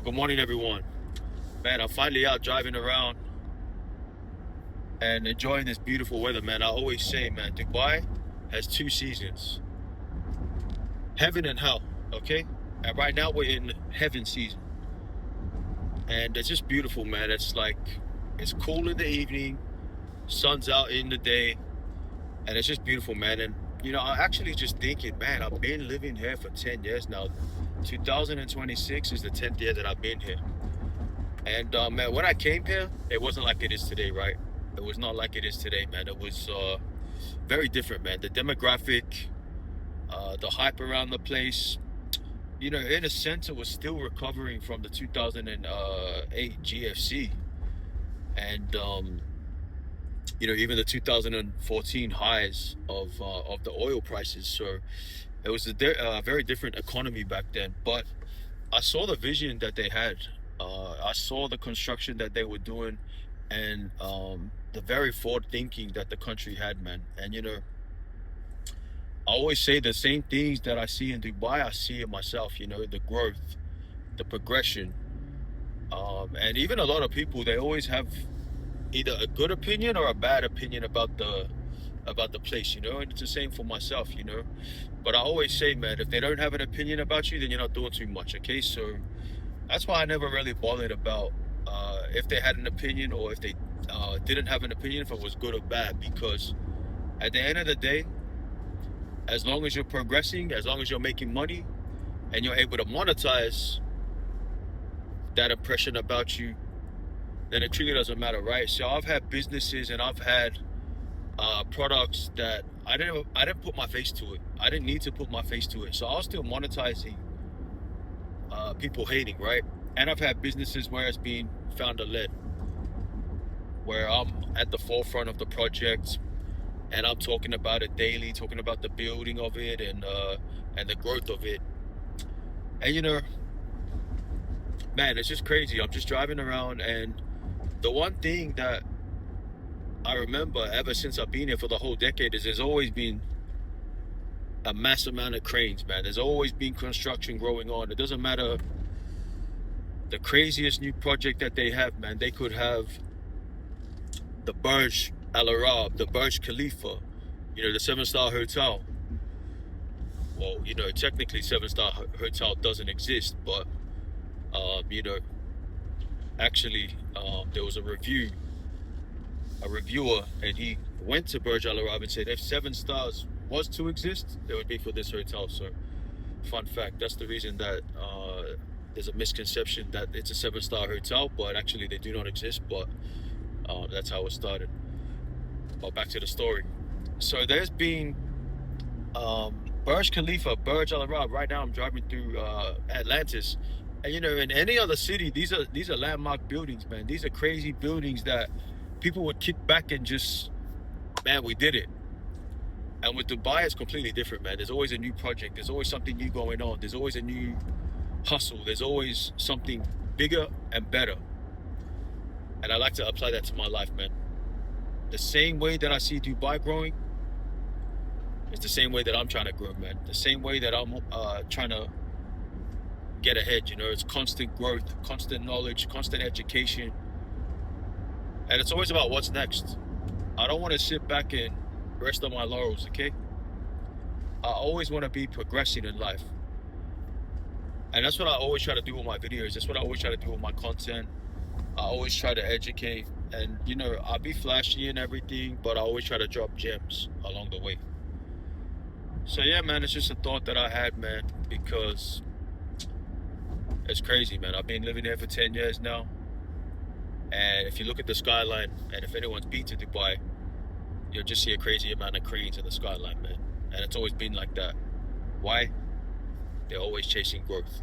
Good morning, everyone. Man, I'm finally out driving around and enjoying this beautiful weather, man. I always say, man, Dubai has two seasons, heaven and hell, okay? And right now we're in heaven season. And it's just beautiful, man. It's cool in the evening, sun's out in the day, and it's just beautiful, man. And, I'm actually just thinking, man, I've been living here for 10 years now. 2026 is the 10th year that I've been here. And man, when I came here, it wasn't like it is today, right? It was not like it is today, man. It was very different, man. The demographic, the hype around the place, in a sense, it was still recovering from the 2008 GFC, and even the 2014 highs of the oil prices. So it was a very different economy back then. But I saw the vision that they had. I saw the construction that they were doing, and the very forward thinking that the country had, man. And I always say the same things that I see in Dubai, I see in myself. The growth, the progression, and even a lot of people, they always have either a good opinion or a bad opinion about the place. And it's the same for myself. But I always say, man, if they don't have an opinion about you, then you're not doing too much. Okay, so that's why I never really bothered about if they had an opinion or if they didn't have an opinion, if it was good or bad, because at the end of the day, as long as you're progressing, as long as you're making money and you're able to monetize that impression about you, then it truly doesn't matter, right? So I've had businesses and I've had products that I didn't put my face to it. I didn't need to put my face to it. So I was still monetizing people hating, right? And I've had businesses where it's been founder-led, where I'm at the forefront of the project and I'm talking about it daily, talking about the building of it and the growth of it. And man, it's just crazy. I'm just driving around, and the one thing that I remember ever since I've been here for the whole decade is there's always been a mass amount of cranes, man. There's always been construction going on. It doesn't matter the craziest new project that they have, man. They could have the Burj Al Arab, the Burj Khalifa, the 7-star hotel. Well, technically 7-star hotel doesn't exist, but actually there was a reviewer, and he went to Burj Al Arab and said if 7 stars was to exist, it would be for this hotel. So fun fact, that's the reason that there's a misconception that it's a 7-star hotel, but actually they do not exist. But that's how it started. But back to the story. So there's been Burj Khalifa, Burj Al Arab. Right now I'm driving through Atlantis, and in any other city, these are landmark buildings, man. These are crazy buildings that people would kick back and just, man, we did it. And with Dubai, it's completely different, man. There's always a new project. There's always something new going on. There's always a new hustle. There's always something bigger and better. And I like to apply that to my life, man. The same way that I see Dubai growing, it's the same way that I'm trying to grow, man. The same way that I'm trying to get ahead, it's constant growth, constant knowledge, constant education. And it's always about what's next. I don't want to sit back and rest on my laurels, okay? I always want to be progressing in life. And that's what I always try to do with my videos. That's what I always try to do with my content. I always try to educate. And, I'll be flashy and everything, but I always try to drop gems along the way. So, yeah, man, it's just a thought that I had, man, because it's crazy, man. I've been living here for 10 years now. And if you look at the skyline, and if anyone's been to Dubai, you'll just see a crazy amount of cranes in the skyline, man. And it's always been like that. Why? They're always chasing growth.